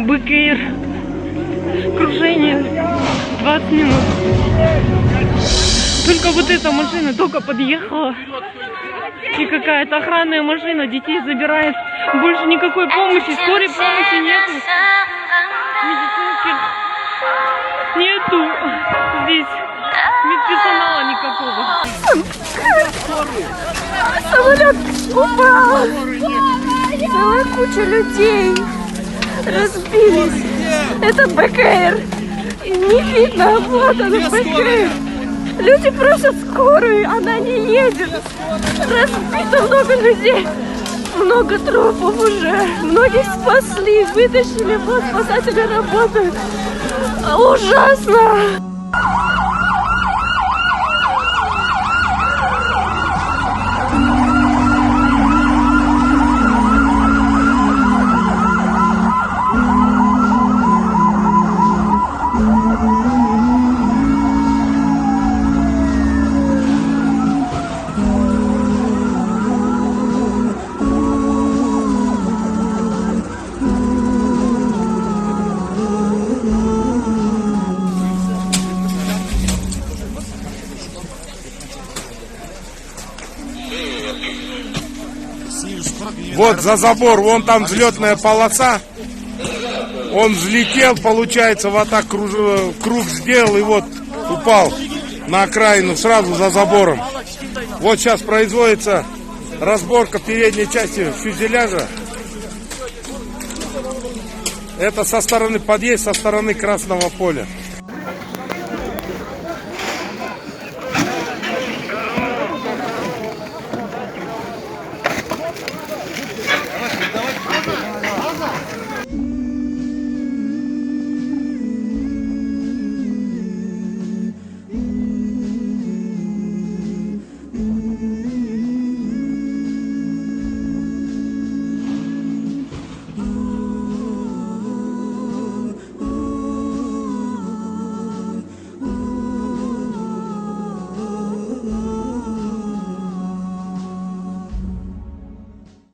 БКР. Кружение 20 минут. Только вот эта машина только подъехала. И какая-то охранная машина детей забирает. Больше никакой помощи, скорой помощи нету. Медицинских нету здесь. Медперсонала никакого. Самолет упал. Целая куча людей разбились. Это БКР. И не видно, вот он БКР. Люди просят скорую, она не едет. Разбито много людей. Много трупов уже. Многих спасли, вытащили. Вот спасатели работают. Ужасно. Вот за забор, вон там взлетная полоса. Он взлетел, получается, вот так круг сделал и вот упал на окраину сразу за забором. Вот сейчас производится разборка передней части фюзеляжа. Это со стороны подъезда, со стороны Красного поля.